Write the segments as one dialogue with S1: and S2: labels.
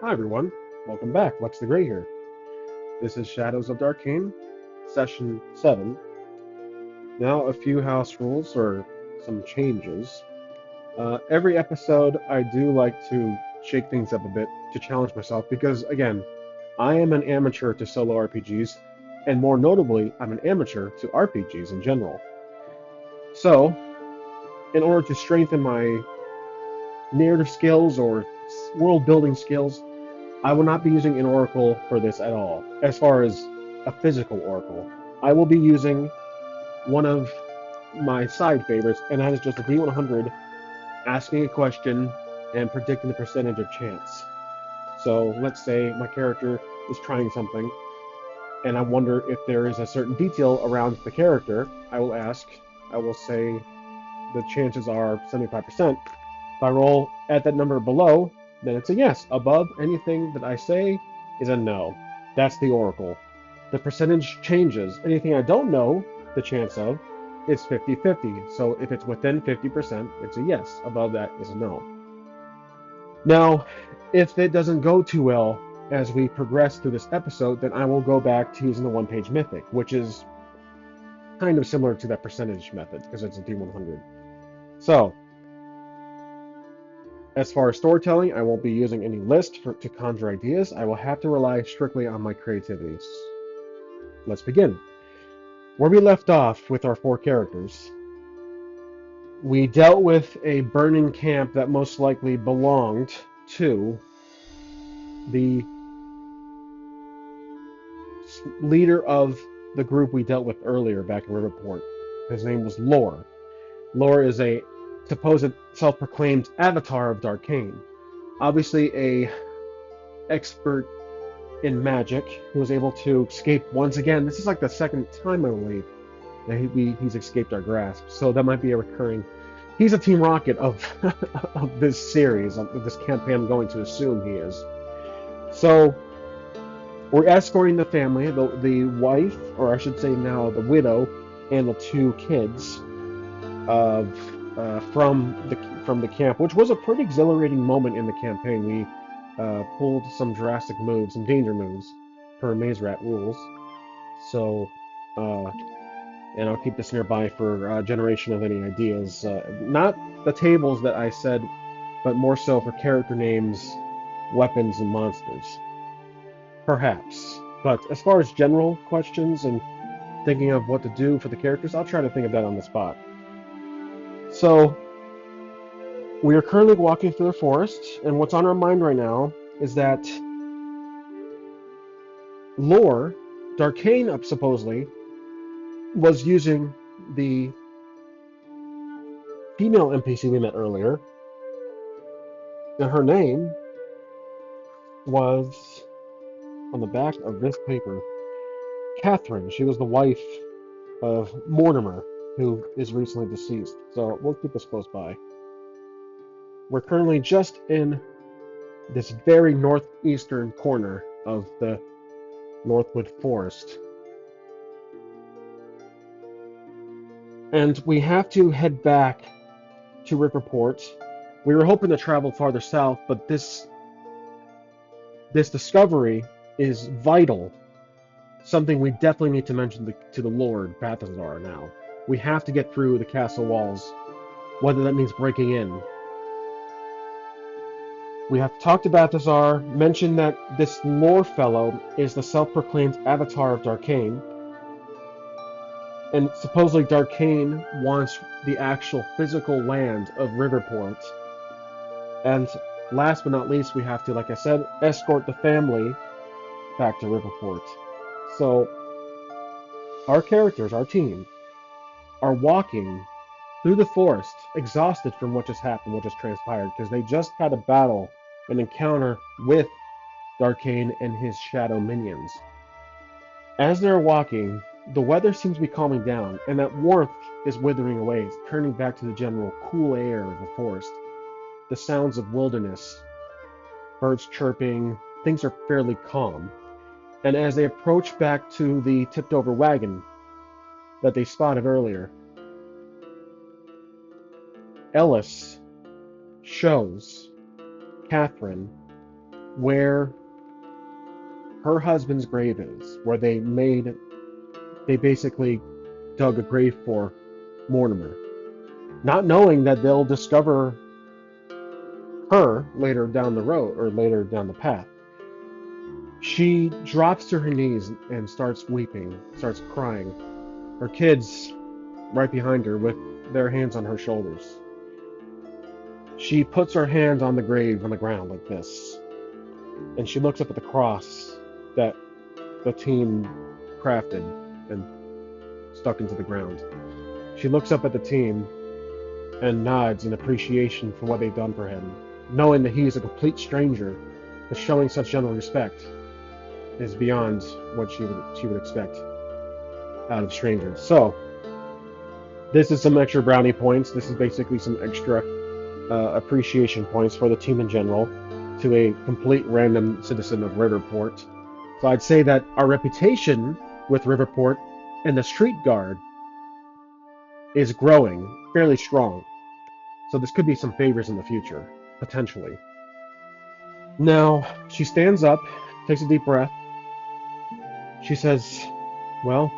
S1: Hi everyone, welcome back. Lex the Grey here. This is Shadows of Darkain, Session 7. Now, a few house rules or some changes. Every episode, I do like to shake things up a bit to challenge myself because, again, I am an amateur to solo RPGs, and more notably, I'm an amateur to RPGs in general. So, in order to strengthen my narrative skills or world building skills, I will not be using an oracle for this at all, as far as a physical oracle. I will be using one of my side favorites, and that is just a D100 asking a question and predicting the percentage of chance. So let's say my character is trying something, and I wonder if there is a certain detail around the character. I will say the chances are 75%. If I roll at that number below, then it's a yes. Above anything that I say is a no. That's the oracle. The percentage changes. Anything I don't know the chance of is 50-50. So if it's within 50%, it's a yes. Above that is a no. Now, if it doesn't go too well as we progress through this episode, then I will go back to using the one-page mythic, which is kind of similar to that percentage method because it's a D100. So, as far as storytelling, I won't be using any list to conjure ideas. I will have to rely strictly on my creativity. Let's begin. Where we left off with our four characters, we dealt with a burning camp that most likely belonged to the leader of the group we dealt with earlier back in Riverport. His name was Lore. Lore is a supposed self-proclaimed avatar of Darkain. Obviously a expert in magic who was able to escape once again. This is like the second time, I believe, that he's escaped our grasp. So that might be a recurring. He's a Team Rocket of of this series, of this campaign. I'm going to assume he is. So we're escorting the family, the wife, or I should say now the widow, and the two kids of from the camp, which was a pretty exhilarating moment in the campaign. We pulled some drastic moves, some danger moves, per Maze Rat rules. So, uh, and I'll keep this nearby for generation of any ideas. Not the tables that I said, but more so for character names, weapons, and monsters. Perhaps. But as far as general questions and thinking of what to do for the characters, I'll try to think of that on the spot. So, we are currently walking through the forest, and what's on our mind right now is that Lore, Darkain up supposedly, was using the female NPC we met earlier, and her name was on the back of this paper. Catherine. She was the wife of Mortimer, who is recently deceased. So we'll keep this close by. We're currently just in this very northeastern corner of the Northwood Forest. And we have to head back to Riverport. We were hoping to travel farther south, but this discovery is vital. Something we definitely need to mention to the Lord Balthazar now. We have to get through the castle walls, whether that means breaking in. We have talked to Balthazar, mentioned that this Lore fellow is the self-proclaimed avatar of Darkain, and supposedly Darkain wants the actual physical land of Riverport. And last but not least, we have to, like I said, escort the family back to Riverport. So our characters, our team, are walking through the forest, exhausted from what just happened, what just transpired, because they just had a battle, an encounter with Darkain and his shadow minions. As they're walking, the weather seems to be calming down, and that warmth is withering away. It's turning back to the general cool air of the forest. The sounds of wilderness, birds chirping, things are fairly calm. And as they approach back to the tipped over wagon that they spotted earlier, Ellis shows Catherine where her husband's grave is, where they basically dug a grave for Mortimer, not knowing that they'll discover her later down the road or later down the path. She drops to her knees and starts weeping, starts crying. Her kids right behind her with their hands on her shoulders. She puts her hand on the grave on the ground like this, and she looks up at the cross that the team crafted and stuck into the ground. She looks up at the team and nods in appreciation for what they've done for him, knowing that he is a complete stranger, but showing such gentle respect is beyond what she would expect out of strangers. So this is some extra brownie points. This is basically some extra appreciation points for the team in general to a complete random citizen of Riverport. So I'd say that our reputation with Riverport and the street guard is growing fairly strong. So this could be some favors in the future, potentially. Now, she stands up, takes a deep breath. She says, well,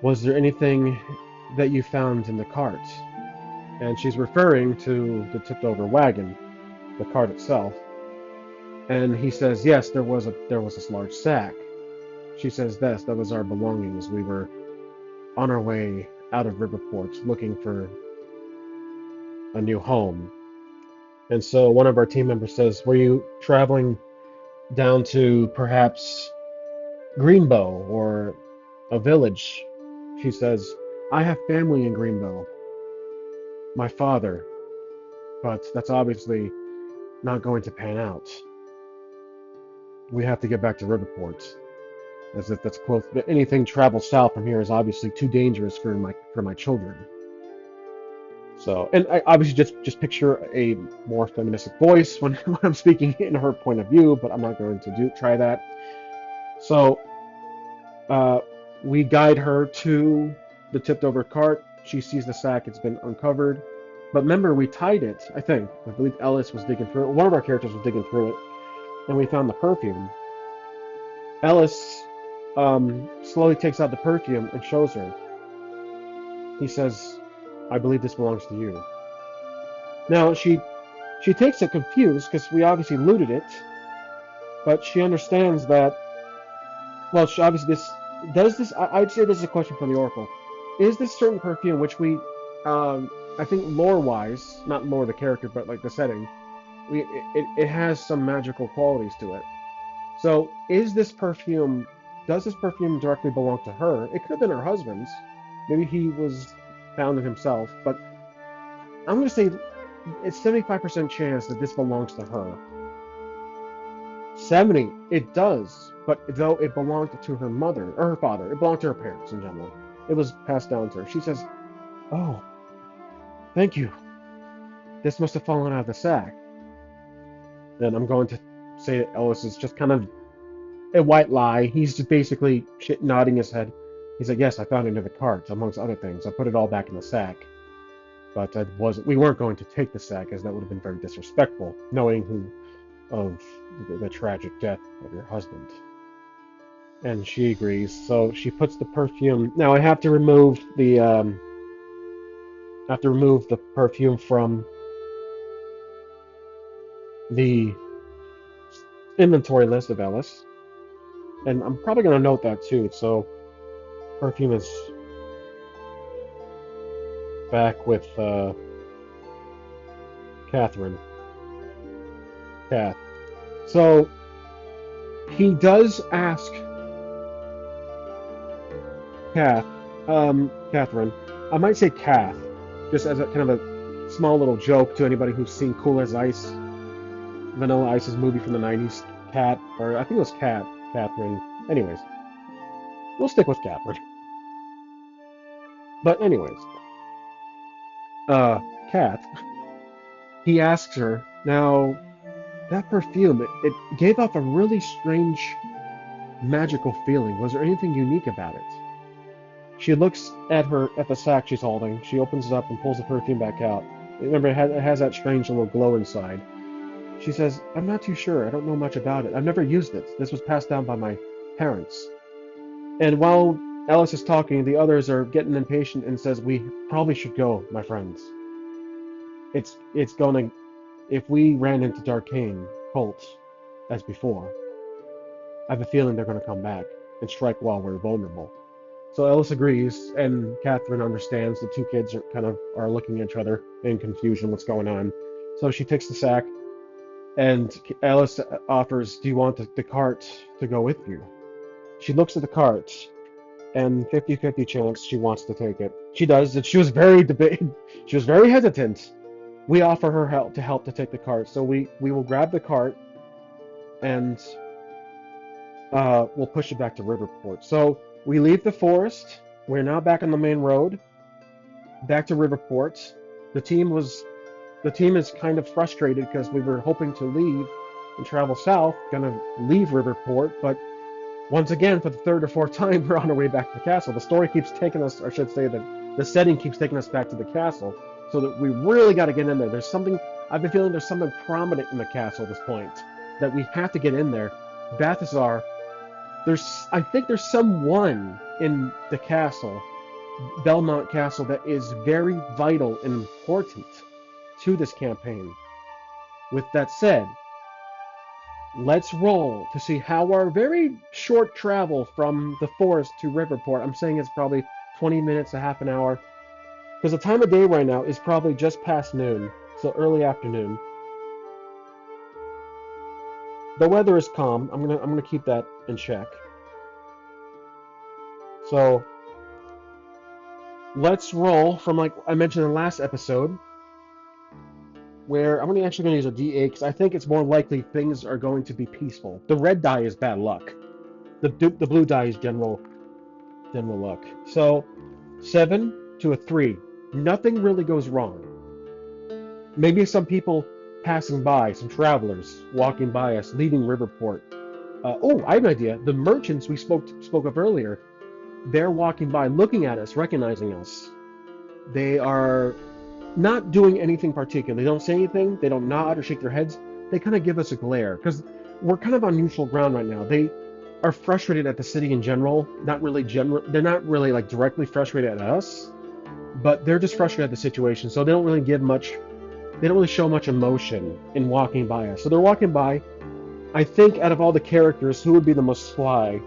S1: was there anything that you found in the cart? And she's referring to the tipped over wagon, the cart itself. And he says, yes, there was this large sack. She says, yes, that was our belongings. We were on our way out of Riverport looking for a new home. And so one of our team members says, were you traveling down to perhaps Greenbow or a village? She says, I have family in Greenbow, my father, but that's obviously not going to pan out. We have to get back to Riverport, as if that's close. Anything travel south from here is obviously too dangerous for my children. So, and I obviously just picture a more feministic voice when I'm speaking in her point of view, but I'm not going to try that. So, uh, we guide her to the tipped over cart. She sees the sack; it's been uncovered. But remember, we tied it. I believe Ellis was digging through it. One of our characters was digging through it, and we found the perfume. Ellis slowly takes out the perfume and shows her. He says, I believe this belongs to you. Now, she takes it confused because we obviously looted it, but she understands that, well, she obviously I'd say this is a question for the Oracle. Is this certain perfume, which we, I think lore-wise, not lore the character, but like the setting, it has some magical qualities to it. So, does this perfume directly belong to her? It could have been her husband's. Maybe he was found it himself, but I'm going to say it's 75% chance that this belongs to her. 70, it does, but though it belonged to her mother, or her father, it belonged to her parents in general. It was passed down to her. She says, oh, thank you. This must have fallen out of the sack. Then I'm going to say that Ellis is just kind of a white lie. He's just basically nodding his head. He's like, yes, I found it in the cart, amongst other things. I put it all back in the sack. But we weren't going to take the sack, as that would have been very disrespectful, knowing of the tragic death of your husband. And she agrees. So she puts the perfume. Now I have to remove the perfume from the inventory list of Ellis. And I'm probably going to note that too. So perfume is back with Catherine. Kath. So he does ask Catherine. I might say Kath, just as a kind of a small little joke to anybody who's seen Cool as Ice, Vanilla Ice's movie from the 90s. Cat, or I think it was Catherine. Anyways, we'll stick with Catherine. But anyways, Kath, he asks her, now, that perfume, it gave off a really strange magical feeling. Was there anything unique about it? She looks at the sack she's holding. She opens it up and pulls the perfume back out. Remember, it has that strange little glow inside. She says, I'm not too sure. I don't know much about it. I've never used it. This was passed down by my parents. And while Alice is talking, the others are getting impatient and says, we probably should go, my friends. It's gonna, if we ran into Darkain Colt as before, I have a feeling they're gonna come back and strike while we're vulnerable. So Ellis agrees, and Catherine understands. The two kids are looking at each other in confusion. What's going on? So she takes the sack, and Alice offers, "Do you want the cart to go with you?" She looks at the cart, and 50-50 chance she wants to take it. She does, and she was very She was very hesitant. We offer her help to take the cart, so we will grab the cart and we'll push it back to Riverport. So we leave the forest. We're now back on the main road, back to Riverport. The team is kind of frustrated because we were hoping to leave and travel south, gonna leave Riverport, but once again, for the third or fourth time, we're on our way back to the castle. The story keeps taking us, or I should say that the setting keeps taking us back to the castle, so that we really got to get in there. I've been feeling there's something prominent in the castle at this point, that we have to get in there. Balthazar, I think there's someone in the castle, Belmont Castle, that is very vital and important to this campaign. With that said, let's roll to see how our very short travel from the forest to Riverport, I'm saying it's probably 20 minutes, a half an hour, because the time of day right now is probably just past noon, so early afternoon. The weather is calm. I'm gonna keep that in check. So let's roll from, like I mentioned in the last episode, where I'm actually going to use a D8 because I think it's more likely things are going to be peaceful. The red die is bad luck. The blue die is general luck. So 7 to a 3. Nothing really goes wrong. Maybe some people passing by, some travelers walking by us, leaving Riverport. I have an idea. The merchants we spoke of earlier, they're walking by, looking at us, recognizing us. They are not doing anything particular. They don't say anything. They don't nod or shake their heads. They kind of give us a glare because we're kind of on neutral ground right now. They are frustrated at the city in general. They're not really like directly frustrated at us, but they're just frustrated at the situation. So they don't really give much. They don't really show much emotion in walking by us. So they're walking by. I think out of all the characters, who would be the most sly,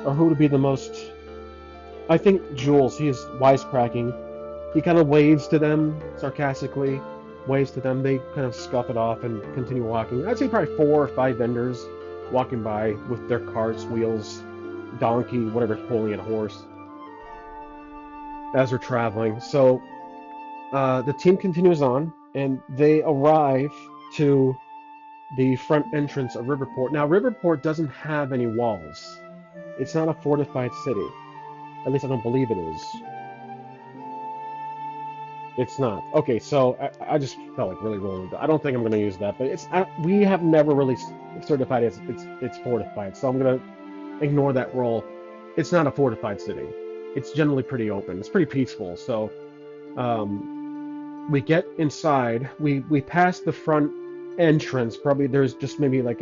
S1: or who would be the most? I think Jules. He is wisecracking. He kind of waves to them sarcastically, waves to them. They kind of scuff it off and continue walking. I'd say probably 4 or 5 vendors walking by with their carts, wheels, donkey, whatever's pulling a horse as they're traveling. So the team continues on, and they arrive to the front entrance of Riverport. Now, Riverport doesn't have any walls. It's not a fortified city. At least I don't believe it is. It's not. Okay, so I just felt like really rolling. I don't think I'm going to use that, but we have never really certified it's fortified, so I'm going to ignore that roll. It's not a fortified city. It's generally pretty open. It's pretty peaceful. So we get inside. We pass the front entrance. Probably there's just maybe like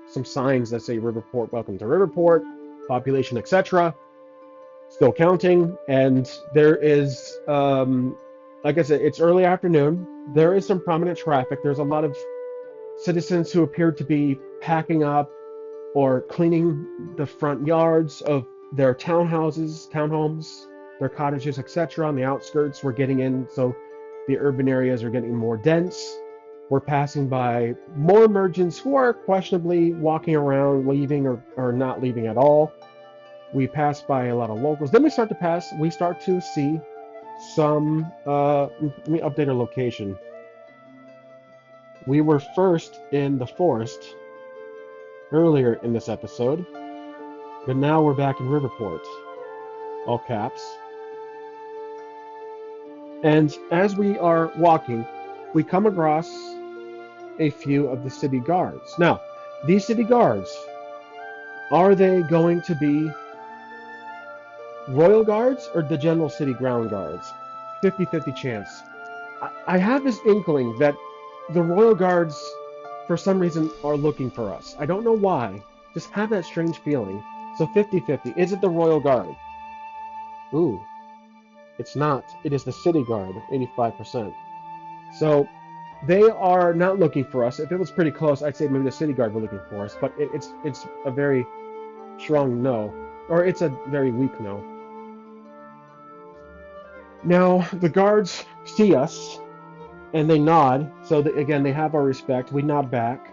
S1: some signs that say Riverport, welcome to Riverport, population, etc. Still counting, and there is like I said, it's early afternoon. There is some prominent traffic. There's a lot of citizens who appear to be packing up or cleaning the front yards of their townhomes, their cottages, etc. On the outskirts, we're getting in, so the urban areas are getting more dense. We're passing by more merchants who are questionably walking around, leaving or not leaving at all. We pass by a lot of locals. Then we start to see some, let me update our location. We were first in the forest earlier in this episode, but now we're back in Riverport, all caps. And as we are walking, we come across a few of the city guards. Now, these city guards, are they going to be Royal Guards or the general city ground guards? 50-50 chance. I have this inkling that the Royal Guards for some reason, are looking for us. I don't know why. Just have that strange feeling. So 50-50. Is it the Royal Guard? Ooh, it's not. It is the City Guard, 85%. So they are not looking for us. If it was pretty close, I'd say maybe the City Guard were looking for us, but it's a very strong no. Or it's a very weak no. Now, the guards see us, and they nod. So, again, they have our respect. We nod back.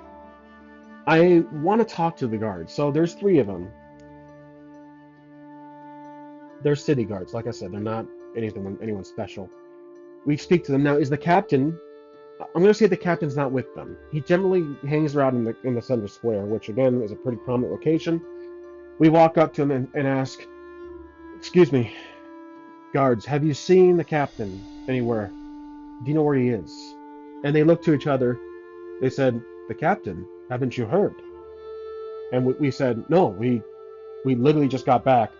S1: I want to talk to the guards. So there's three of them. They're city guards. Like I said, they're not anyone special. We speak to them. Now, is the captain... I'm going to say the captain's not with them. He generally hangs around in the center square, which, again, is a pretty prominent location. We walk up to him and ask, "Excuse me, guards, have you seen the captain anywhere? Do you know where he is?" And they look to each other. They said, "The captain? Haven't you heard?" And we said, "No, we literally just got back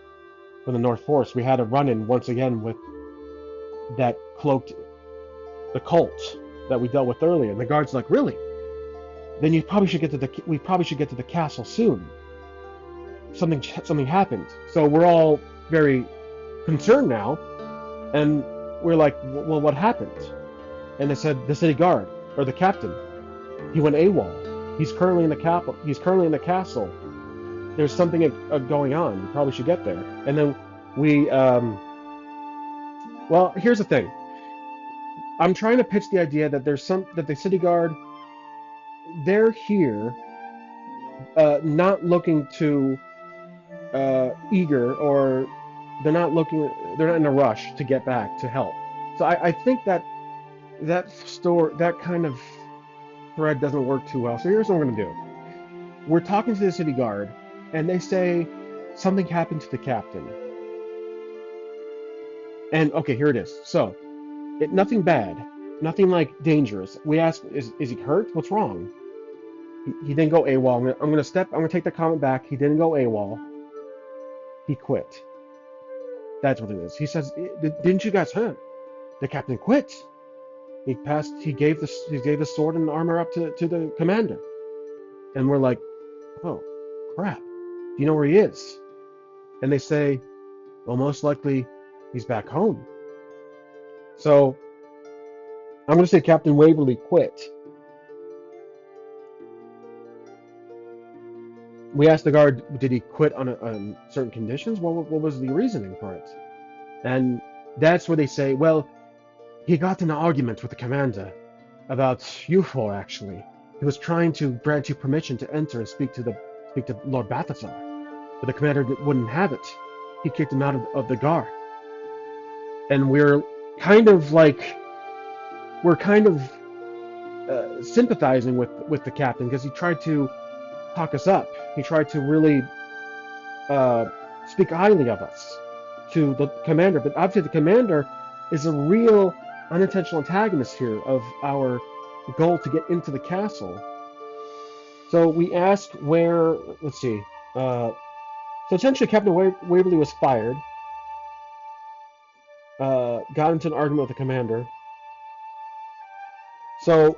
S1: from the North Force. We had a run-in once again with that the cult that we dealt with earlier." And the guard's like, "Really? Then we probably should get to the castle soon. Something happened." So we're all very concerned now, and we're like, "Well, what happened?" And they said, "The city guard, or the captain, he went AWOL. He's currently in the capital. He's currently in the castle. There's something going on. You probably should get there." And then we, well, here's the thing. I'm trying to pitch the idea that that the city guard, they're here, not looking to, eager, or they're not in a rush to get back to help. So I think that that kind of thread doesn't work too well. So here's what we're gonna do. We're talking to the city guard, and they say something happened to the captain. And okay, here it is. So, nothing bad, nothing like dangerous. We ask, is he hurt? What's wrong? He didn't go AWOL. I'm gonna take the comment back. He didn't go AWOL. He quit. That's what it is. He says, "Didn't you guys hear? The captain quit. He gave the sword and armor up to the commander." And we're like, "Oh, crap. Do you know where he is?" And they say, "Well, most likely he's back home." So I'm going to say Captain Waverly quit. We asked the guard, did he quit on certain conditions? What was the reasoning for it? And that's where they say, well, he got in an argument with the commander about UFO, actually. He was trying to grant you permission to enter and speak to Lord Balthazar, but the commander wouldn't have it. He kicked him out of the guard. And we're kind of sympathizing with the captain, because he tried to talk us up. He tried to really speak highly of us to the commander, but obviously the commander is a real unintentional antagonist here of our goal to get into the castle. So we asked where, let's see, so essentially Captain Waverly was fired, got into an argument with the commander. So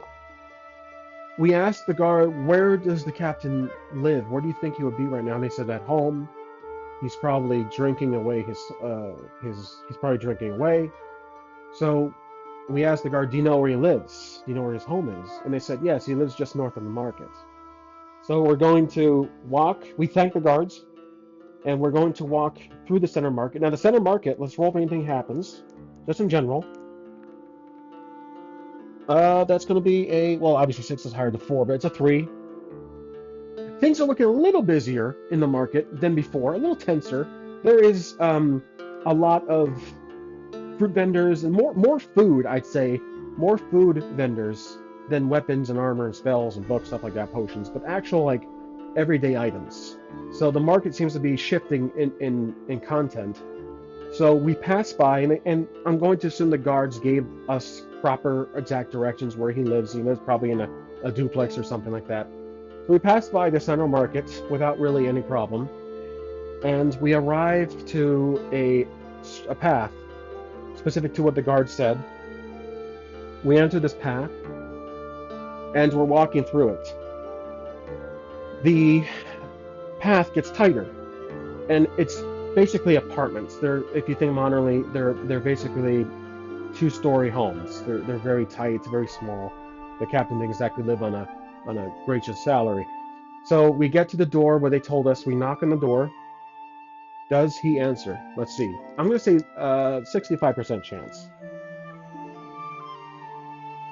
S1: we asked the guard, where does the captain live? Where do you think he would be right now? And they said, at home. He's probably drinking away he's probably drinking away. So we asked the guard, do you know where he lives? Do you know where his home is? And they said, yes, he lives just north of the market. So we're going to walk. We thank the guards, and we're going to walk through the center market. Now the center market, let's roll if anything happens, just in general. That's going to be well, obviously 6 is higher than 4, but it's a 3. Things are looking a little busier in the market than before, a little tenser. There is a lot of fruit vendors and more food, I'd say, more food vendors than weapons and armor and spells and books, stuff like that, potions, but actual like everyday items. So the market seems to be shifting in content. So we passed by, and I'm going to assume the guards gave us proper exact directions where he lives. He lives probably in a duplex or something like that. So we passed by the central market without really any problem, and we arrived to a path specific to what the guard said. We entered this path, and we're walking through it. the path gets tighter, and it's basically apartments. If you think modernly, they're basically two-story homes. They're very tight, very small. The captain didn't exactly live on a gracious salary. So we get to the door where they told us. We knock on the door. Does he answer? Let's see. I'm gonna say 65% chance.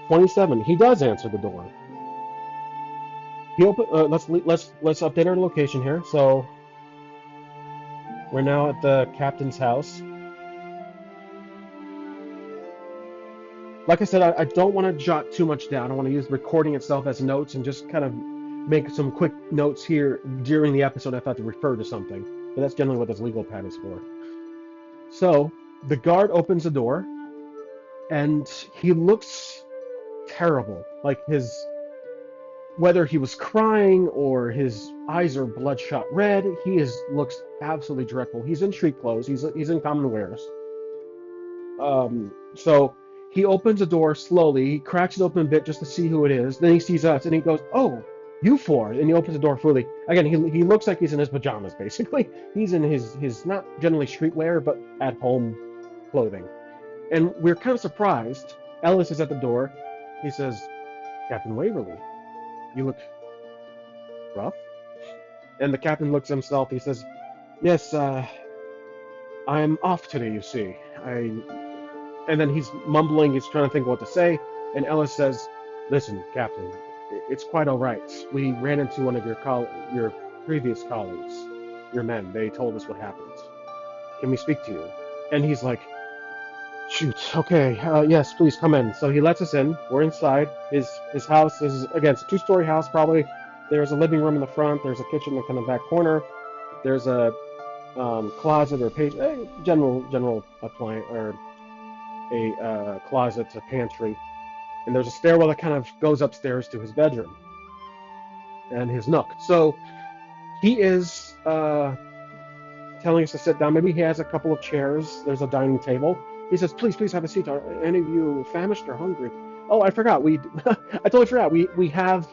S1: 27. He does answer the door. He open. Let's update our location here. So we're now at the captain's house. Like I said, I don't want to jot too much down. I want to use the recording itself as notes and just kind of make some quick notes here during the episode if I have to refer to something. But that's generally what this legal pad is for. So the guard opens the door and he looks terrible. Like whether he was crying or his eyes are bloodshot red, looks absolutely dreadful. He's in street clothes. He's in common wears. So he opens the door slowly. He cracks it open a bit just to see who it is. Then he sees us and he goes, "Oh, you four!" And he opens the door fully. Again, he looks like he's in his pajamas basically. He's in his not generally streetwear but at home clothing. And we're kind of surprised. Ellis is at the door. He says, "Captain Waverly, you look rough." And the captain looks at himself. He says, "Yes, I'm off today. You see, I." And then he's mumbling, he's trying to think what to say, and Ellis says, "Listen, Captain, it's quite all right. We ran into one of your previous colleagues, your men. They told us what happened. Can we speak to you?" And he's like, "Shoot, okay, yes, please come in." So he lets us in. We're inside. His house is, again, it's a two-story house, probably. There's a living room in the front. There's a kitchen in the kind of back corner. There's a closet or page, general appliance or a closet, a pantry, and there's a stairwell that kind of goes upstairs to his bedroom and his nook. So he is telling us to sit down. Maybe he has a couple of chairs. There's a dining table. He says, "Please, please have a seat. Are any of you famished or hungry?" Oh, I forgot. I totally forgot. We have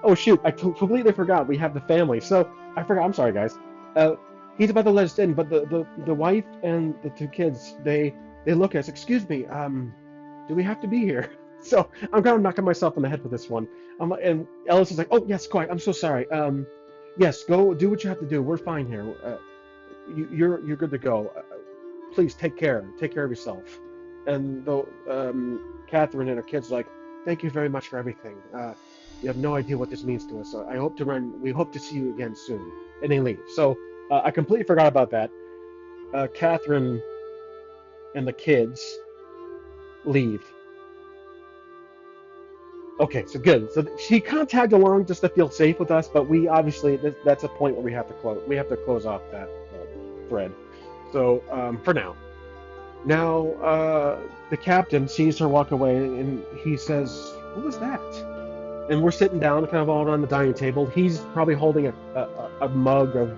S1: oh shoot, completely forgot. We have the family. So I forgot. I'm sorry, guys. Uh, he's about to let us in, but the wife and the two kids they look at us. "Excuse me. Do we have to be here?" So I'm kind of knocking myself on the head for this one. And Ellis is like, "Oh yes, quite. I'm so sorry. Yes, go do what you have to do. We're fine here. You're good to go. Please take care. Take care of yourself." And though Catherine and her kids are like, "Thank you very much for everything. You have no idea what this means to us. We hope to see you again soon." And they leave. So I completely forgot about that. Catherine and the kids leave. Okay, so good. So she kind of tagged along just to feel safe with us, but we obviously that's a point where we have to close. We have to close off that thread. So for now. Now, the captain sees her walk away and he says, "What was that?" And we're sitting down, kind of all around the dining table. He's probably holding a mug of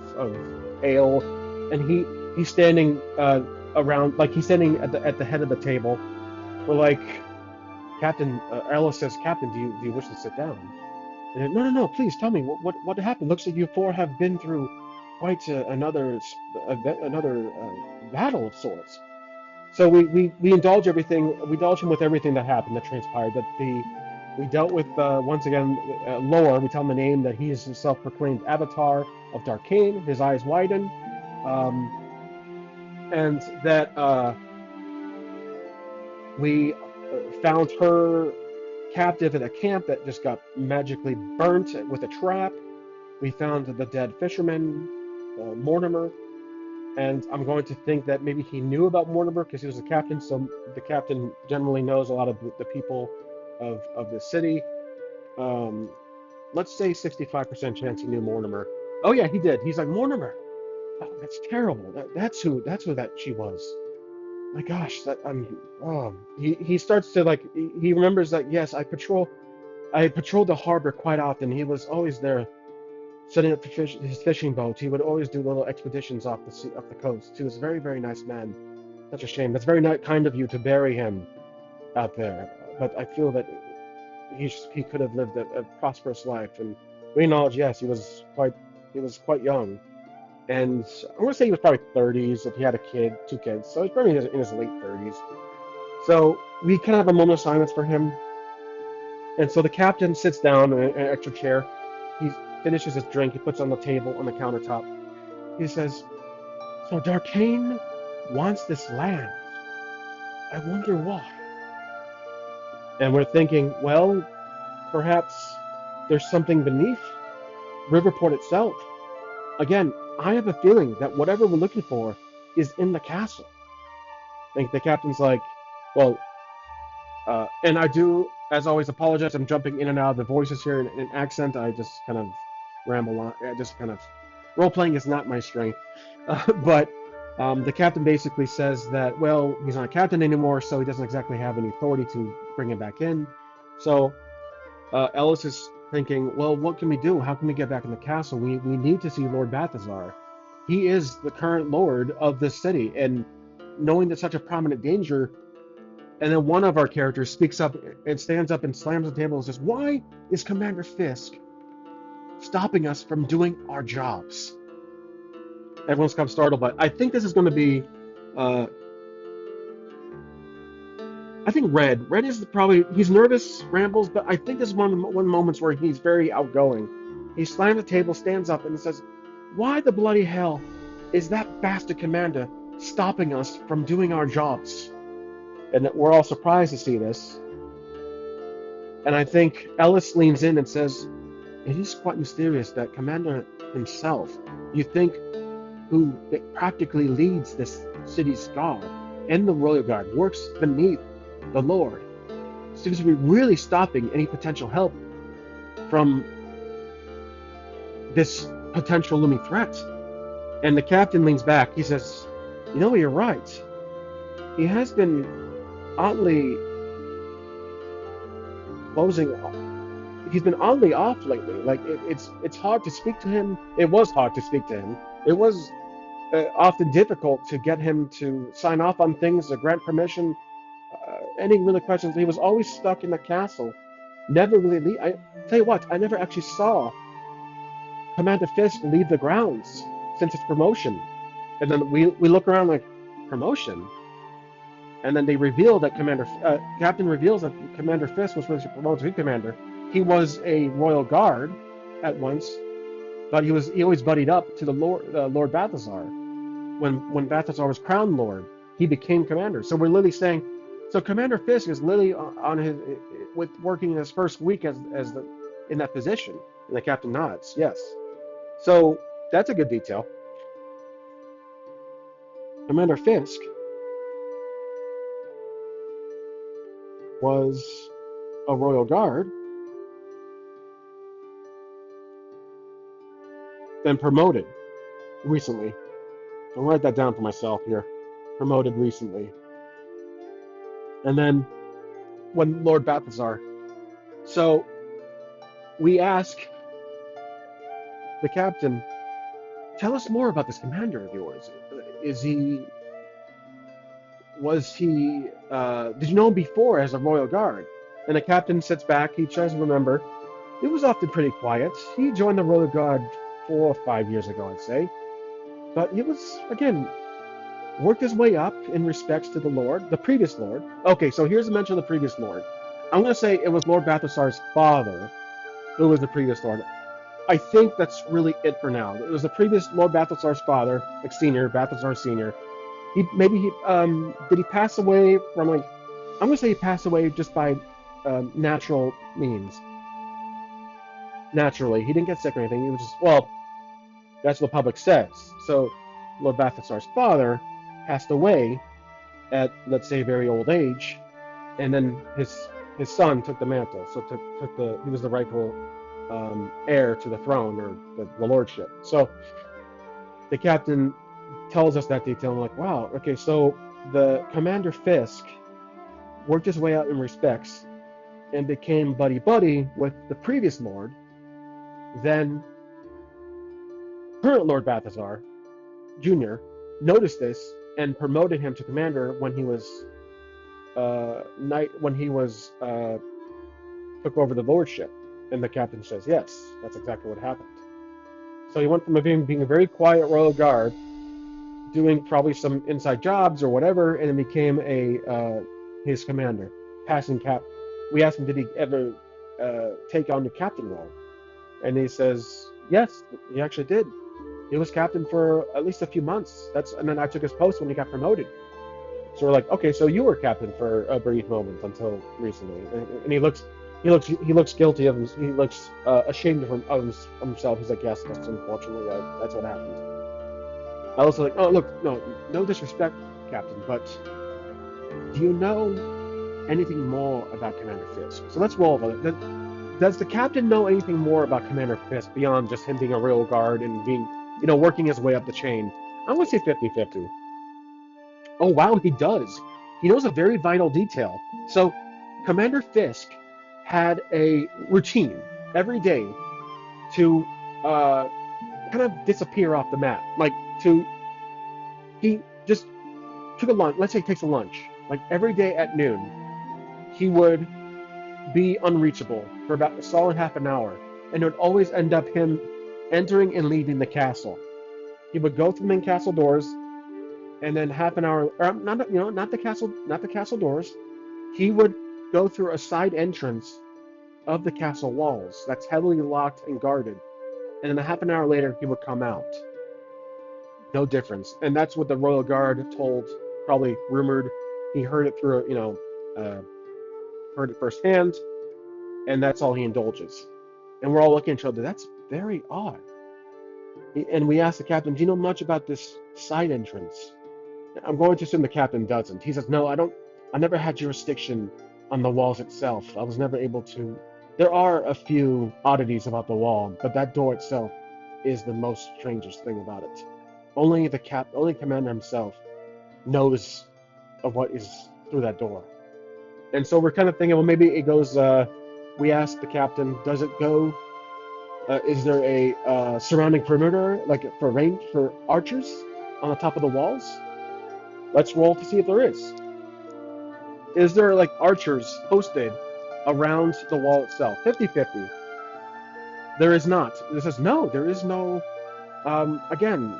S1: ale, and he's standing around, like he's standing at the head of the table. We're like, "Captain," Ella says, "Captain, do you wish to sit down?" And, "No, no, no, please tell me what happened. Looks like you four have been through quite another battle of sorts." So we indulge everything. We indulge him with everything that happened, that transpired. We dealt with once again Lore. We tell him the name that he is the self-proclaimed avatar of Darkain. His eyes widen, um, and that we found her captive in a camp that just got magically burnt with a trap. We found the dead fisherman, Mortimer, and I'm going to think that maybe he knew about Mortimer because he was the captain. So the captain generally knows a lot of the people of the city. Um, let's say 65% chance he knew Mortimer. Oh yeah, he did. He's like, "Mortimer. Oh, that's terrible. That's who that she was. My gosh, that I'm." Oh, he starts to like. He remembers that, yes, I patrolled the harbor quite often. He was always there setting up his fishing boat. He would always do little expeditions off the sea, off the coast. He was a very, very nice man. Such a shame. That's very kind of you to bury him out there. But I feel that he could have lived a prosperous life, and We acknowledge, yes, he was quite young, and I want to say he was probably 30s if he had a kid, two kids, so he's probably in his late 30s. So we kind of have a moment of silence for him, and so the captain sits down in an extra chair. He finishes his drink. He puts it on the table on the countertop. He says, "So Darkain wants this land. I wonder why." And we're thinking, well, perhaps there's something beneath Riverport itself. Again, I have a feeling that whatever we're looking for is in the castle. And the captain's like, well, and I do, as always, apologize. I'm jumping in and out of the voices here in accent. I just kind of ramble on. I just kind of role playing is not my strength. But the captain basically says that, well, he's not a captain anymore, so he doesn't exactly have any authority to bring him back in. So Ellis is thinking, well, what can we do? How can we get back in the castle? We need to see Lord Balthazar. He is the current lord of this city, and knowing that such a prominent danger, and then one of our characters speaks up and stands up and slams the table and says, "Why is Commander Fisk stopping us from doing our jobs?" Everyone's kind of startled, but I think this is going to be, uh, I think Red. Red is probably, he's nervous, rambles, but I think this is one moments where he's very outgoing. He slams the table, stands up, and says, "Why the bloody hell is that bastard commander stopping us from doing our jobs?" And we're all surprised to see this. And I think Ellis leans in and says, "It is quite mysterious that Commander himself, you think, who practically leads this city's guard and the royal guard, works beneath the Lord, seems to be really stopping any potential help from this potential looming threat." And the captain leans back. He says, "You know, you're right. He has been oddly closing. He's been oddly off lately. Like it's hard to speak to him. It was hard to speak to him. It was often difficult to get him to sign off on things or grant permission. Any really questions? He was always stuck in the castle. Never really leave. I tell you what, I never actually saw Commander Fisk leave the grounds since his promotion." And then we look around like, promotion? And then they reveal that Captain reveals that Commander Fisk was supposed to promote to commander. He was a royal guard at once, but he always buddied up to the Lord Balthazar. When Balthazar was crowned lord, he became commander. So we're literally saying, so Commander Fisk is literally on his with working in his first week as the in that position. And the captain nods, yes. So that's a good detail. Commander Fisk was a royal guard, then promoted recently. I'll write that down for myself here. Promoted recently. And then when Lord Balthazar. So we ask the captain, "Tell us more about this commander of yours. Is he, was he, did you know him before as a royal guard?" And the captain sits back, he tries to remember. It was often pretty quiet. He joined the royal guard 4 or 5 years ago, I'd say. But he was, again, worked his way up in respects to the Lord, the previous Lord. Okay, so here's a mention of the previous Lord. I'm going to say it was Lord Balthazar's father who was the previous Lord. I think that's really it for now. It was the previous Lord Balthazar's father, like senior, Balthazar Senior. Did he pass away from like, I'm going to say he passed away just by natural means. Naturally. He didn't get sick or anything. He was just, well, that's what the public says. So Lord Balthazar's father passed away at, let's say, very old age, and then his son took the mantle. So he was the rightful heir to the throne or the lordship. So the captain tells us that detail. I'm like, wow, okay, so the Commander Fisk worked his way out in respects and became buddy buddy with the previous lord. Then current Lord Balthazar Jr. noticed this and promoted him to commander when he was took over the lordship. And the captain says, yes, that's exactly what happened. So he went from being a very quiet royal guard, doing probably some inside jobs or whatever, and then became his commander, passing cap. We asked him, did he ever take on the captain role? And he says, yes, he actually did. He was captain for at least a few months. And then I took his post when he got promoted. So we're like, okay, so you were captain for a brief moment until recently, and he looks guilty of him. He looks ashamed of himself. He's like, yes, that's unfortunately that's what happened. I was like, oh look, no disrespect, captain, but do you know anything more about Commander Fisk? So let's roll over it. Does the captain know anything more about Commander Fisk beyond just him being a royal guard and being, working his way up the chain? I'm gonna say 50-50. Oh, wow, he does. He knows a very vital detail. So, Commander Fisk had a routine every day to uh, kind of disappear off the map. He just took a lunch. Let's say he takes a lunch. Like every day at noon, he would be unreachable for about a solid half an hour. And it would always end up him entering and leaving the castle. He would go through the main castle doors, and then half an hour, or not the castle doors. He would go through a side entrance of the castle walls that's heavily locked and guarded, and then a half an hour later he would come out. No difference, and that's what the royal guard told, probably rumored. He heard it through, heard it firsthand, and that's all he indulges. And we're all looking at each other. That's very odd. And we asked the captain, "Do you know much about this side entrance?" I'm going to assume the captain doesn't. He says, no, I don't. I never had jurisdiction on the walls itself. I was never able to. There are a few oddities about the wall, but that door itself is the most strangest thing about it. Only commander himself knows of what is through that door. And so we're kind of thinking, well, maybe it goes. We asked the captain, does it go? Is there a surrounding perimeter, like for range for archers on the top of the walls? Let's roll to see if there is. Is there like archers posted around the wall itself? 50-50. There is not. It says no, there is no, again,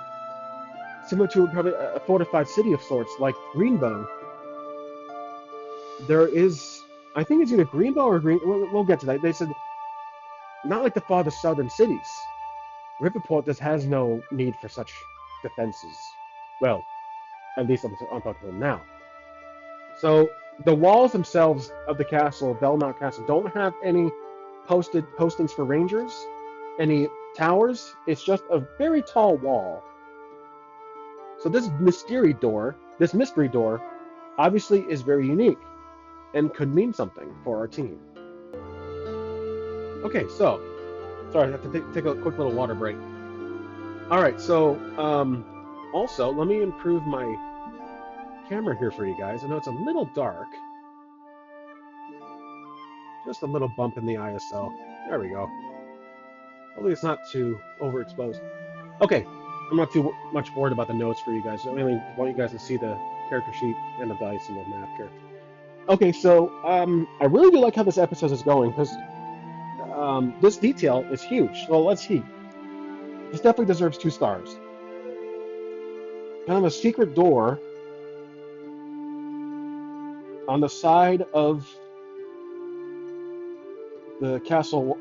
S1: similar to probably a fortified city of sorts, like Greenbow. There is, I think it's either Greenbow or Green, we'll get to that. They said, not like the farther southern cities. Riverport just has no need for such defenses. Well, at least I'm talking to them now. So the walls themselves of the castle, Belmont Castle, don't have any postings for rangers, any towers. It's just a very tall wall. So this mystery door, obviously is very unique and could mean something for our team. Okay, so sorry, I have to take a quick little water break. All right, so also let me improve my camera here for you guys. I know it's a little dark. Just a little bump in the ISO. There we go. Hopefully it's not too overexposed. Okay, I'm not too much worried about the notes for you guys. I really want you guys to see the character sheet and the dice and the map here. Okay, so I really do like how this episode is going because this detail is huge. Well, let's see. This definitely deserves 2 stars. Kind of a secret door on the side of the castle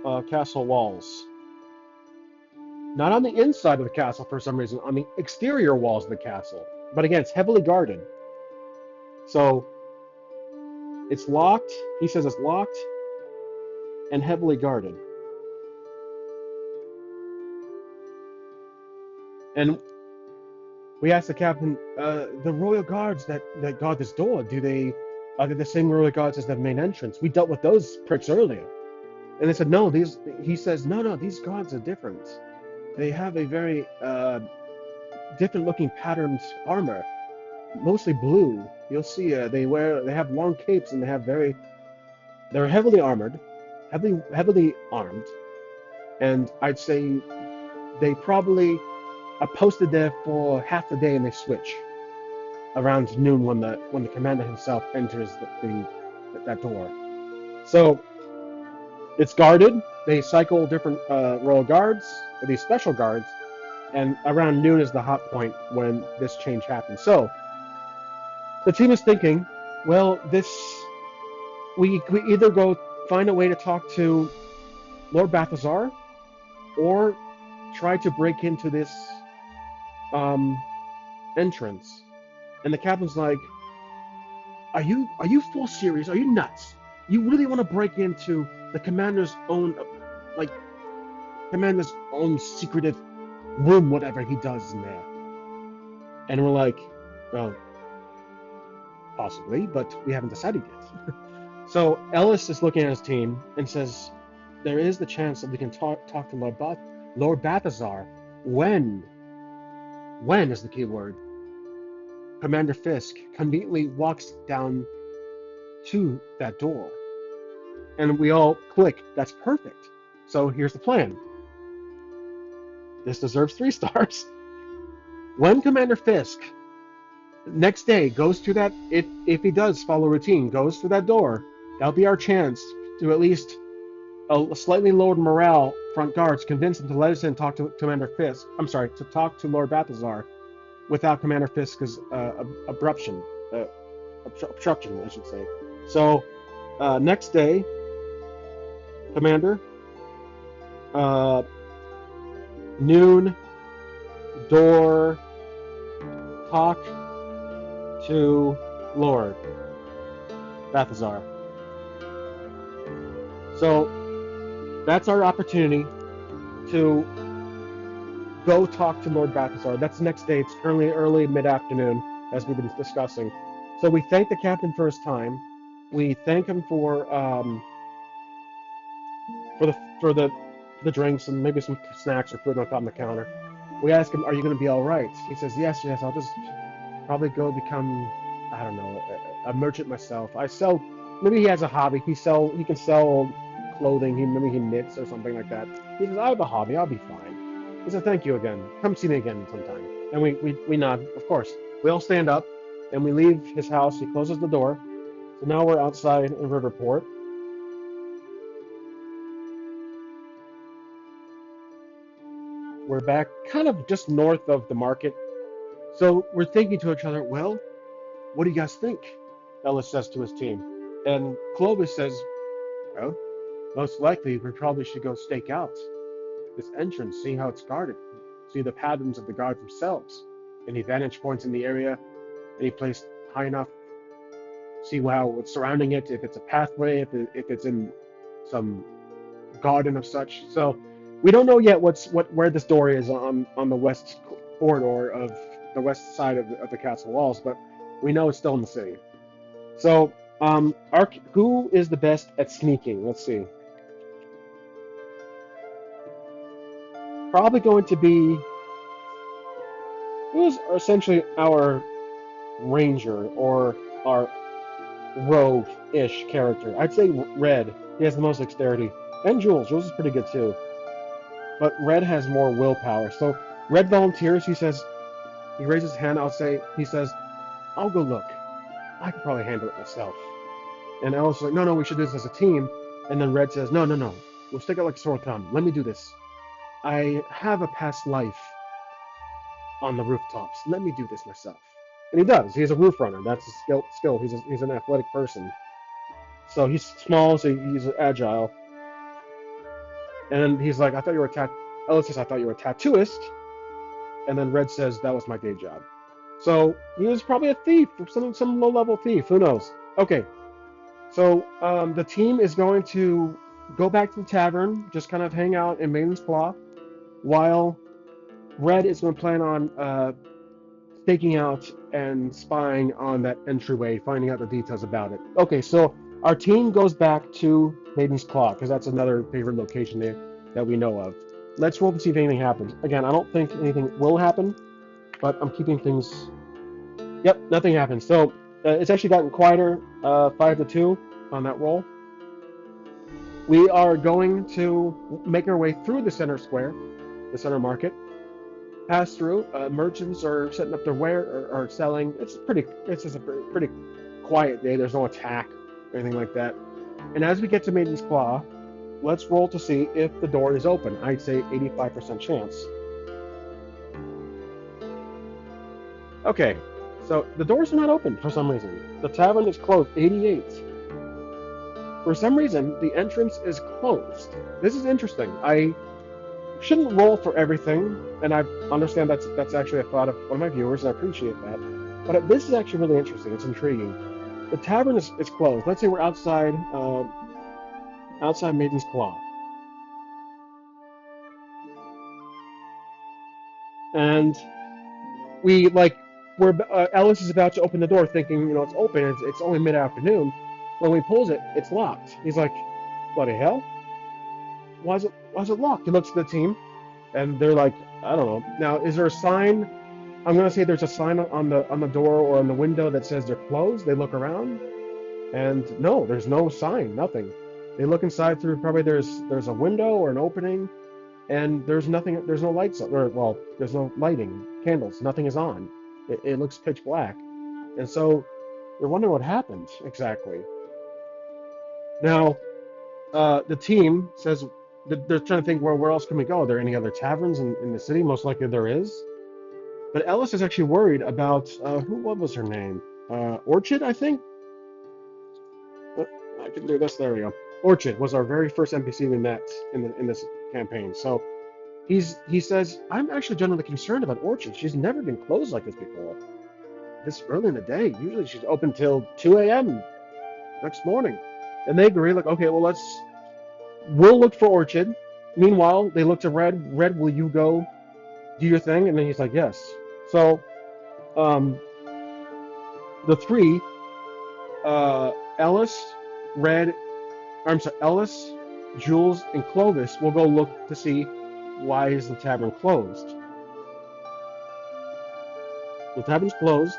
S1: walls. Not on the inside of the castle for some reason, on the exterior walls of the castle. But again, it's heavily guarded. So it's locked. He says it's locked and heavily guarded. And we asked the captain, the royal guards that guard this door, are they the same royal guards as the main entrance? We dealt with those pricks earlier. And they said, no, he says, no, these guards are different. They have a very different looking patterned armor, mostly blue. You'll see they have long capes and they're heavily armored, heavily armed. And I'd say they probably are posted there for half the day and they switch around noon when the commander himself enters that door. So it's guarded. they cycle different royal guards, these special guards, and around noon is the hot point when this change happens. So the team is thinking, well, this we either go find a way to talk to Lord Balthazar or try to break into this um, entrance. And the captain's like, are you full serious? Are you nuts? You really want to break into the commander's own, like, commander's own secretive room, whatever he does in there? And we're like, well, possibly, but we haven't decided yet. So Ellis is looking at his team and says, there is the chance that we can talk to Lord Balthazar when, is the key word. Commander Fisk conveniently walks down to that door. And we all click, that's perfect. So here's the plan. This deserves 3 stars. When Commander Fisk next day goes to that, if he does follow routine, goes through that door, that'll be our chance to at least a slightly lowered morale front guards convince them to let us in and talk to Commander Fisk. I'm sorry, to talk to Lord Balthazar without Commander Fisk's obstruction, I should say. So next day, Commander, noon, door, talk to Lord Balthazar. So that's our opportunity to go talk to Lord Balthazar. That's the next day. It's currently early mid-afternoon, as we've been discussing. So we thank the captain for his time. We thank him for the drinks and maybe some snacks or food on the counter. We ask him, "Are you going to be all right?" He says, "Yes, yes. I'll just probably go become, I don't know, a merchant myself. I sell. Maybe he has a hobby. He can sell clothing. Maybe he knits or something like that." He says, "I have a hobby. I'll be fine." He said, "Thank you again. Come see me again sometime." And we nod, of course. We all stand up and we leave his house. He closes the door. So now we're outside in Riverport. We're back kind of just north of the market. So we're thinking to each other, well, what do you guys think? Ellis says to his team. And Clovis says, well, most likely we probably should go stake out this entrance, see how it's guarded, see the patterns of the guards themselves, any vantage points in the area, any place high enough, see how what's surrounding it, if it's a pathway, if it's in some garden of such. So we don't know yet where this door is on the west corridor of the west side of the castle walls, but we know it's still in the city. So who is the best at sneaking? Let's see. Probably going to be who's essentially our ranger or our rogue-ish character. I'd say Red. He has the most dexterity. And Jules. Jules is pretty good too. But Red has more willpower. So Red volunteers. He raises his hand. He says, I'll go look. I could probably handle it myself. And Ellis is like, no, we should do this as a team. And then Red says, no. We'll stick it like a sore thumb. Let me do this. I have a past life on the rooftops. Let me do this myself. And he does. He's a roof runner. That's his skill. He's an athletic person. So he's small, so he's agile. And he's like, I thought you were Ellis says, I thought you were a tattooist. And then Red says, that was my day job. So he was probably a thief, some low-level thief. Who knows? Okay. So the team is going to go back to the tavern, just kind of hang out in Maiden's Claw, while Red is going to plan on staking out and spying on that entryway, finding out the details about it. Okay, so our team goes back to Maiden's Claw, because that's another favorite location there that we know of. Let's roll to see if anything happens. Again, I don't think anything will happen, but I'm keeping things... Yep, nothing happens. So it's actually gotten quieter, 5-2 on that roll. We are going to make our way through the center square, the center market, pass through. Merchants are setting up their ware or selling. It's just a pretty quiet day. There's no attack or anything like that. And as we get to Maiden's Claw, let's roll to see if the door is open. I'd say 85% chance. Okay, so the doors are not open for some reason. The tavern is closed, 88. For some reason, the entrance is closed. This is interesting. I shouldn't roll for everything, and I understand that's actually a thought of one of my viewers, and I appreciate that. But this is actually really interesting. It's intriguing. The tavern is closed. Let's say we're outside Maiden's Claw, and we like we're Ellis is about to open the door, thinking it's open. It's only mid-afternoon. When we pulls it, it's locked. He's like, "Bloody hell! Why is it locked?" He looks at the team, and they're like, "I don't know." Now, is there a sign? I'm gonna say there's a sign on the door or on the window that says they're closed. They look around, and no, there's no sign, nothing. They look inside through probably there's a window or an opening, and there's nothing. There's no lights, or well, there's no lighting, candles. Nothing is on. It looks pitch black, and so they're wondering what happened exactly. Now, the team says they're trying to think, well, where else can we go? Are there any other taverns in the city? Most likely there is. But Ellis is actually worried about what was her name? Orchid, I think. Uh, I can do this. There we go. Orchid was our very first NPC we met in this campaign. So he says, I'm actually genuinely concerned about Orchid. She's never been closed like this before. This early in the day. Usually she's open till 2 a.m. next morning. And they agree, like, okay, well, we'll look for Orchid. Meanwhile, they look to Red. Red, will you go do your thing? And then he's like, yes. So, um, the three, Ellis, Red, I'm sorry, Ellis, Jules, and Clovis will go look to see why is the tavern closed. The tavern's closed.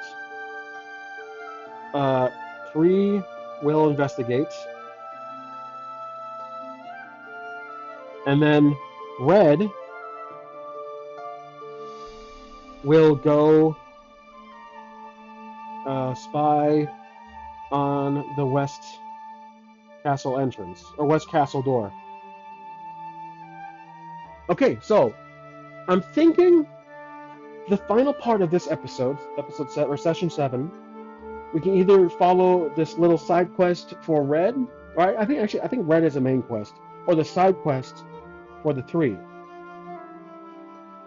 S1: Uh, three will investigate, and then Red will go spy on the west castle entrance or west castle door. Okay, so I'm thinking the final part of this episode set or session 7, we can either follow this little side quest for Red, or I think Red is a main quest, or the side quest for the 3.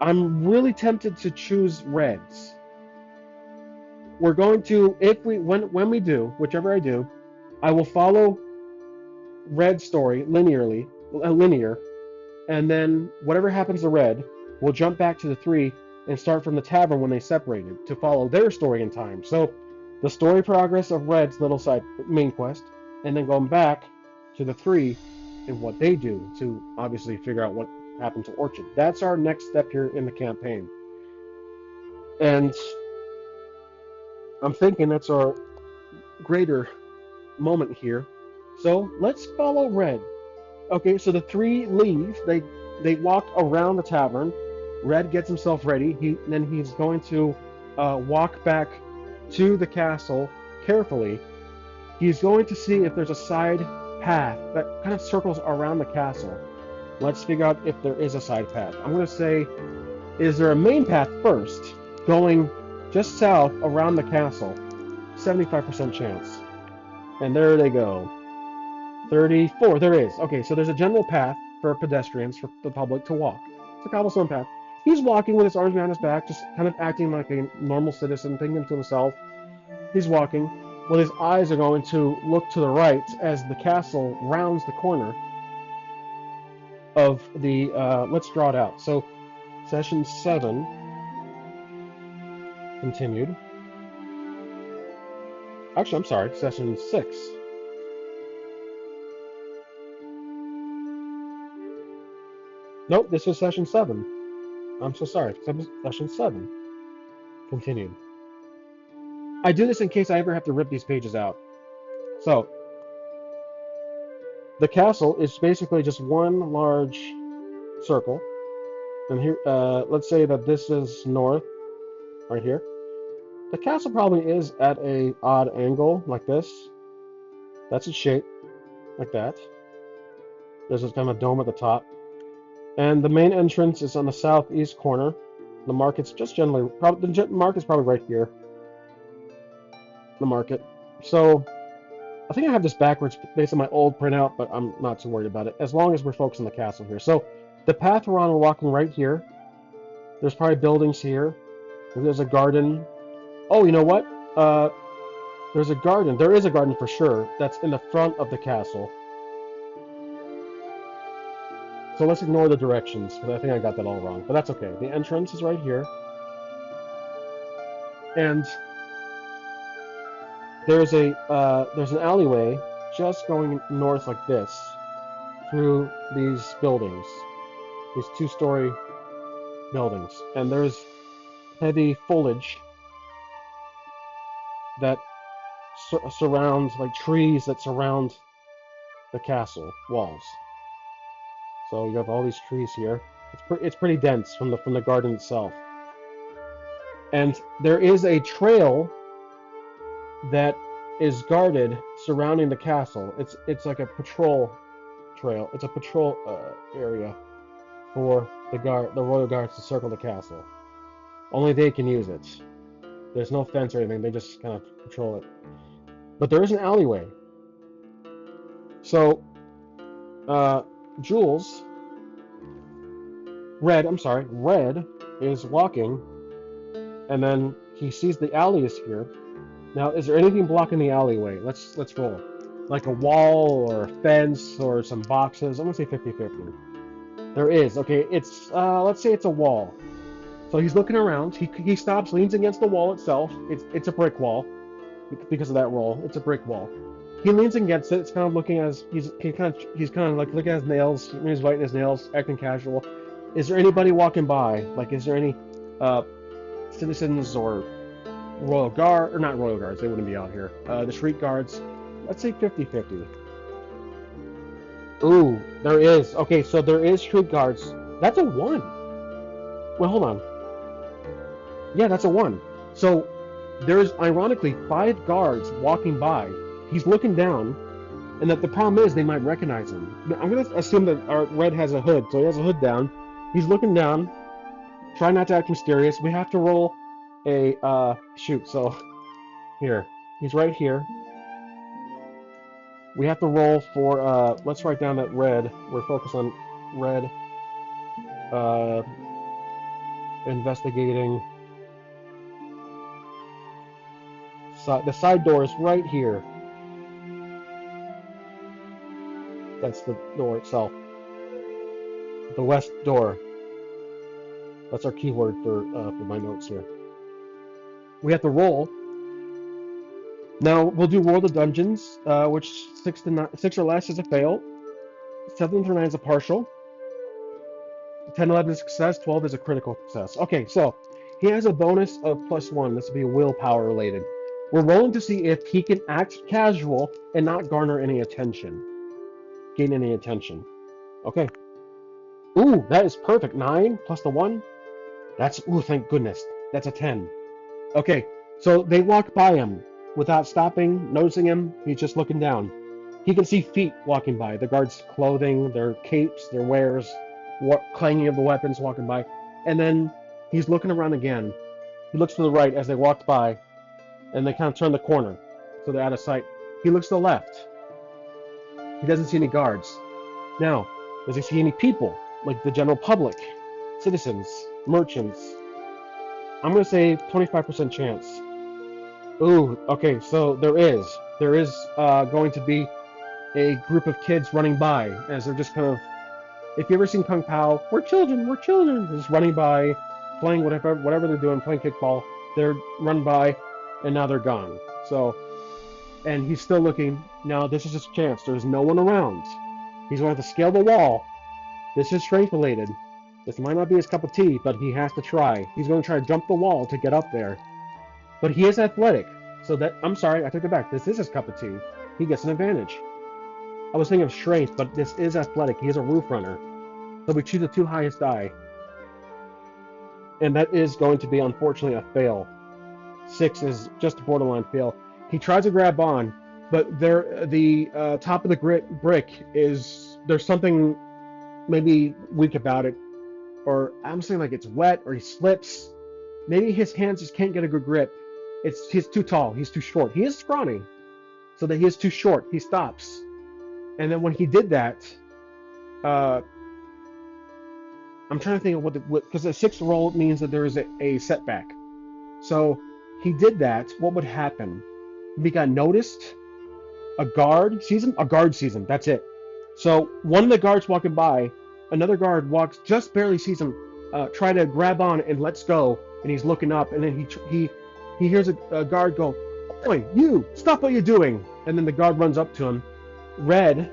S1: I'm really tempted to choose Red's. We're going to, when we do, whichever I do, I will follow Red's story linear, and then whatever happens to Red, we'll jump back to the 3 and start from the tavern when they separated to follow their story in time. So the story progress of Red's little side main quest, and then going back to the 3 and what they do to obviously figure out what happened to Orchid. That's our next step here in the campaign. And I'm thinking that's our greater moment here. So let's follow Red. Okay, so the 3 leave. They walk around the tavern. Red gets himself ready. Then he's going to walk back to the castle carefully. He's going to see if there's a side path that kind of circles around the castle. Let's figure out if there is a side path. I'm going to say, is there a main path first, going just south around the castle? 75% chance. And there they go. 34, there is. Okay, so there's a general path for pedestrians, for the public to walk. It's a cobblestone path. He's walking with his arms behind his back, just kind of acting like a normal citizen, thinking to himself. He's walking. Well, his eyes are going to look to the right as the castle rounds the corner of the, let's draw it out. So, session 7 continued. Actually, I'm sorry, session 6. Nope, this was session 7. I'm so sorry. Session 7 continued. I do this in case I ever have to rip these pages out. So, the castle is basically just one large circle. And here, let's say that this is north, right here. The castle probably is at a odd angle, like this. That's its shape, like that. There's this kind of dome at the top. And the main entrance is on the southeast corner. The market's just generally, probably the market's probably right here. The market. So I think I have this backwards based on my old printout, but I'm not too worried about it as long as we're focused on the castle here. So the path we're on, we're walking right here. There's probably buildings here. There's a garden. Oh, you know what? There's a garden. There is a garden for sure. That's in the front of the castle. So let's ignore the directions, because I think I got that all wrong. But that's okay. The entrance is right here. And there's an alleyway just going north like this through these buildings, these two-story buildings, and there's heavy foliage that surrounds, like trees that surround the castle walls. So you have all these trees here. It's pretty dense from the garden itself, and there is a trail that is guarded surrounding the castle. It's like a patrol trail. It's a patrol area for the royal guards to circle the castle. Only they can use it. There's no fence or anything. They just kind of patrol it. But there is an alleyway. So, Jules, Red is walking, and then he sees the alley is here. Now, is there anything blocking the alleyway? Let's roll. Like a wall or a fence or some boxes. I'm gonna say 50-50. There is. Okay, it's let's say it's a wall. So he's looking around. He stops, leans against the wall itself. It's a brick wall because of that roll. It's a brick wall. He leans against it. It's kind of looking as he's kind of like looking at his nails. He's biting his nails, acting casual. Is there anybody walking by? Like, is there any citizens or royal guard, or not royal guards? They wouldn't be out here. The street guards. Let's say 50-50. Ooh, there is. Okay, so there is street guards. That's a 1. Well, hold on. Yeah, that's a 1. So there's ironically 5 guards walking by. He's looking down, and that the problem is they might recognize him. I'm gonna assume that our Red has a hood, so he has a hood down. He's looking down. Try not to act mysterious. We have to roll a shoot. So here, he's right here. We have to roll for let's write down that Red. We're focused on Red. Investigating. So the side door is right here. That's the door itself. The west door. That's our keyword for my notes here. We have to roll. Now we'll do World of Dungeons, which 6 or less is a fail. 7 through 9 is a partial. 10, 11 is a success. 12 is a critical success. Okay, so he has a bonus of +1. This will be willpower related. We're rolling to see if he can act casual and not garner any attention. Gain any attention. Okay. Ooh, that is perfect. 9 plus the 1. That's, ooh, thank goodness. That's a 10. Okay, so they walk by him without stopping, noticing him. He's just looking down. He can see feet walking by. The guards' clothing, their capes, their wares, clanging of the weapons walking by. And then he's looking around again. He looks to the right as they walked by, and they kind of turn the corner, so they're out of sight. He looks to the left. He doesn't see any guards. Now, does he see any people, like the general public, citizens, merchants? I'm going to say 25% chance. Ooh, okay, so there is going to be a group of kids running by as they're just kind of, if you ever seen Kung Pao, we're children, just running by, playing whatever they're doing, playing kickball. They're run by, and now they're gone. So, and he's still looking. Now this is his chance. There's no one around. He's going to have to scale the wall. This is strength related. This might not be his cup of tea, but he has to try. He's going to try to jump the wall to get up there. But he is athletic, so that, I'm sorry, I took it back. This is his cup of tea. He gets an advantage. I was thinking of strength, but this is athletic. He is a roof runner. So we choose the 2 highest die. And that is going to be, unfortunately, a fail. 6 is just a borderline fail. He tries to grab on. But there, the top of the brick is there's something maybe weak about it, or I'm saying like it's wet or he slips. Maybe his hands just can't get a good grip. He's too tall. He's too short. He is scrawny, so that he is too short. He stops, and then when he did that, uh, I'm trying to think of what because a 6 roll means that there is a setback. So he did that. What would happen? He got noticed. A guard sees him. A guard sees him. That's it. So one of the guards walking by, another guard walks, just barely sees him, try to grab on and lets go, and he's looking up, and then he hears a guard go, "Oi, you! Stop what you're doing!" And then the guard runs up to him. Red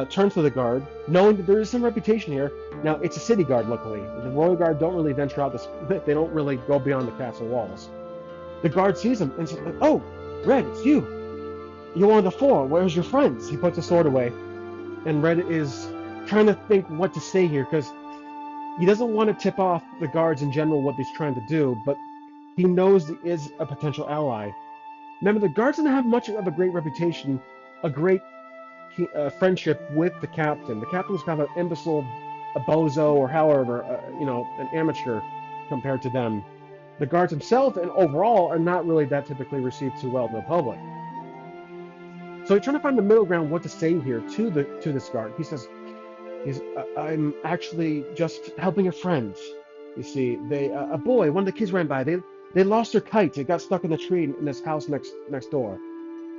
S1: turns to the guard, knowing that there is some reputation here. Now it's a city guard, luckily. The royal guard don't really venture out this. They don't really go beyond the castle walls. The guard sees him and says, "Oh, Red, it's you. You're one of the 4. Where's your friends?" He puts the sword away, and Red is trying to think what to say here because he doesn't want to tip off the guards in general what he's trying to do, but he knows there is a potential ally. Remember, the guards didn't have much of a great reputation, a great friendship with the captain. The captain was kind of an imbecile, a bozo, or however, an amateur compared to them. The guards themselves and overall are not really that typically received too well in the public. So he's trying to find the middle ground, what to say here to this guard. He says, "I'm actually just helping a friend. You see, a boy, one of the kids ran by. They lost their kite. It got stuck in the tree in this house next door."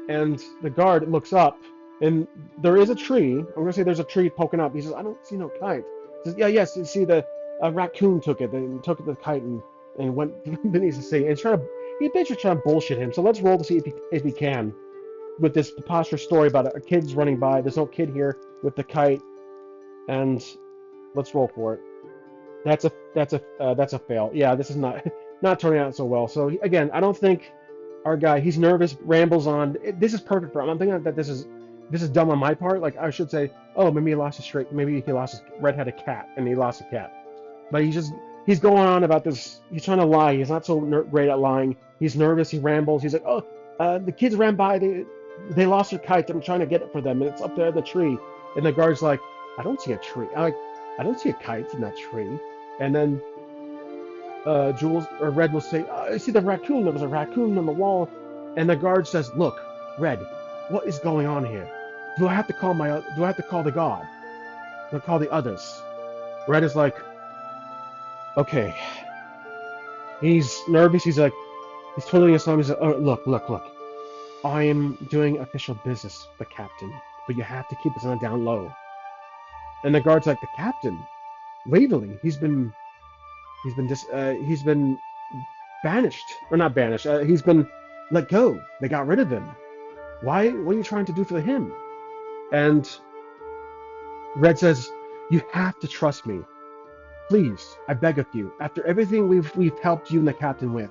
S1: And the guard looks up, and there is a tree. I'm gonna say there's a tree poking up. He says, "I don't see no kite." He says, "Yeah, yes, you see a raccoon took it. And took the kite and went beneath the sea." And he basically trying to bullshit him. So let's roll to see if he can with this preposterous story about a kid's running by. There's no kid here with the kite, and let's roll for it. That's a fail. Yeah, this is not not turning out so well. So again, I don't think our guy, he's nervous, rambles on. This is perfect for him. I'm thinking that this is dumb on my part. Like I should say, oh, maybe he lost his straight. Maybe he lost his red-headed cat, and he lost a cat. But he's going on about this. He's trying to lie. He's not so great at lying. He's nervous. He rambles. He's like, oh, the kids ran by. They lost their kite. I'm trying to get it for them, and it's up there in the tree. And the guard's like, I don't see a tree. I don't see a kite in that tree. And then Jules or Red will say, I see the raccoon. There was a raccoon on the wall. And the guard says, look, Red, what is going on here? Do I have to call the god? Do I call the others? Red is like, okay. He's nervous. He's twiddling his thumb. He's like, oh, look. I am doing official business, the captain, but you have to keep this on a down low. And the guard's like, the captain, Waverly, he's been banished, or not banished. He's been let go. They got rid of him. Why? What are you trying to do for him? And Red says, you have to trust me. Please, I beg of you. After everything we've helped you and the captain with,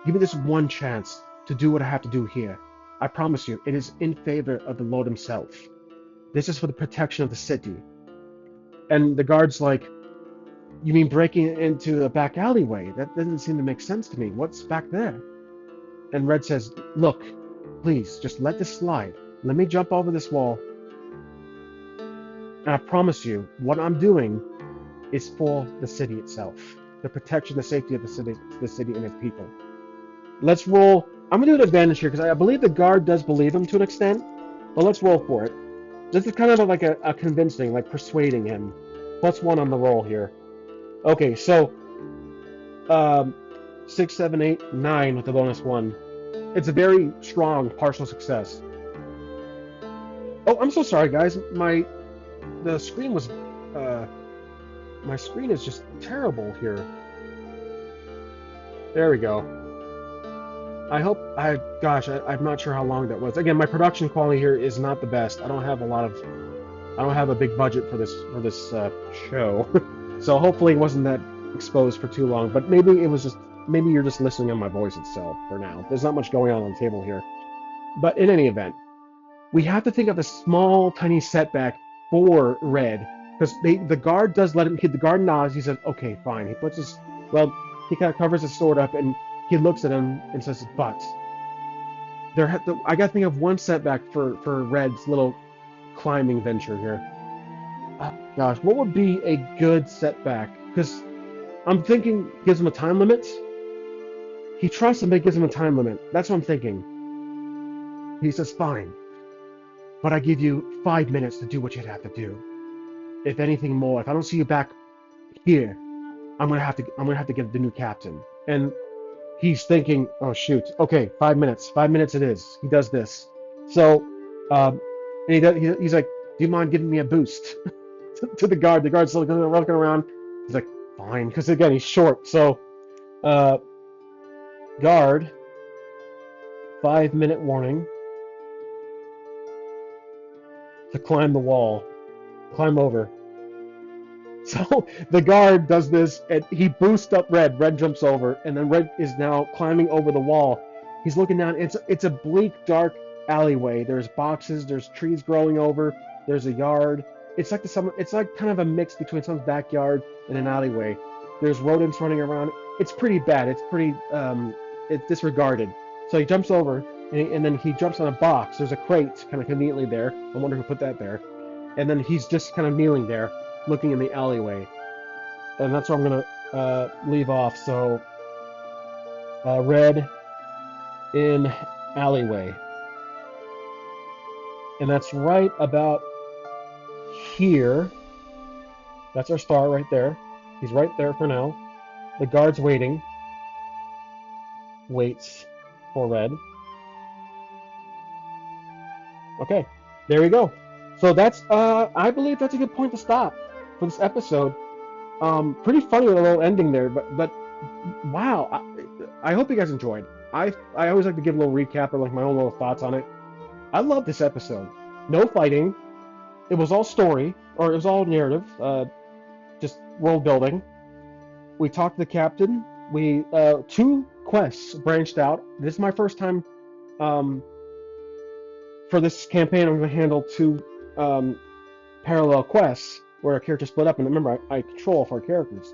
S1: give me this one chance to do what I have to do here. I promise you, it is in favor of the Lord himself. This is for the protection of the city. And the guard's like, you mean breaking into a back alleyway? That doesn't seem to make sense to me. What's back there? And Red says, look, please, just let this slide. Let me jump over this wall. And I promise you, what I'm doing is for the city itself. The protection, the safety of the city and its people. Let's roll. I'm going to do an advantage here because I believe the guard does believe him to an extent. But let's roll for it. This is kind of like a convincing, like persuading him. +1 on the roll here. Okay, so 6, 7, 8, 9 with the bonus 1. It's a very strong partial success. Oh, I'm so sorry, guys. The screen was my screen is just terrible here. There we go. I'm not sure how long that was. Again, my production quality here is not the best. I don't have a big budget for this show. So hopefully it wasn't that exposed for too long, but maybe you're just listening on my voice itself for now. There's not much going on the table here. But in any event, we have to think of a small, tiny setback for Red, because the guard does let him. The guard nods. He says, "Okay, fine." He kind of covers his sword up and he looks at him and says, "But I got to think of one setback for Red's little climbing venture here. Gosh, what would be a good setback? Because I'm thinking gives him a time limit. He trusts him, but gives him a time limit. That's what I'm thinking. He says, "Fine, but I give you 5 minutes to do what you'd have to do. If anything more, if I don't see you back here, I'm gonna have to get the new captain." And he's thinking, "Oh shoot, okay, 5 minutes. 5 minutes it is." He does this. So, and he's like, "Do you mind giving me a boost?" to the guard. The guard's looking around. He's like, "Fine," because again he's short. So, uh, guard, 5 minute warning to climb the wall, climb over. So the guard does this, and he boosts up Red. Red jumps over, and then Red is now climbing over the wall. He's looking down. It's a bleak, dark alleyway. There's boxes. There's trees growing over. There's a yard. It's like kind of a mix between someone's backyard and an alleyway. There's rodents running around. It's pretty bad. It's disregarded. So he jumps over, and then he jumps on a box. There's a crate kind of conveniently there. I wonder who put that there. And then he's just kind of kneeling there, looking in the alleyway. And that's where I'm going to leave off. So, Red in alleyway. And that's right about here. That's our star right there. He's right there for now. The guard's waiting. Waits for Red. Okay, there we go. So that's, I believe that's a good point to stop for this episode. Pretty funny little ending there, but wow. I hope you guys enjoyed. I always like to give a little recap of like my own little thoughts on it. I love this episode. No fighting. It was all story, or it was all narrative. Just world building. We talked to the captain. We 2 quests branched out. This is my first time for this campaign. I'm going to handle 2 parallel quests where our characters split up, and remember, I control all 4 characters.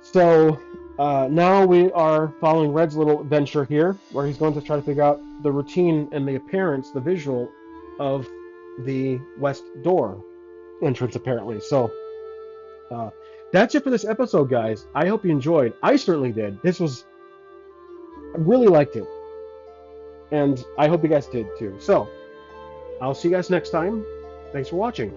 S1: So now we are following Red's little adventure here, where he's going to try to figure out the routine and the appearance, the visual of the west door entrance, apparently. So that's it for this episode, guys. I hope you enjoyed. I certainly did. I really liked it, and I hope you guys did too. So I'll see you guys next time. Thanks for watching.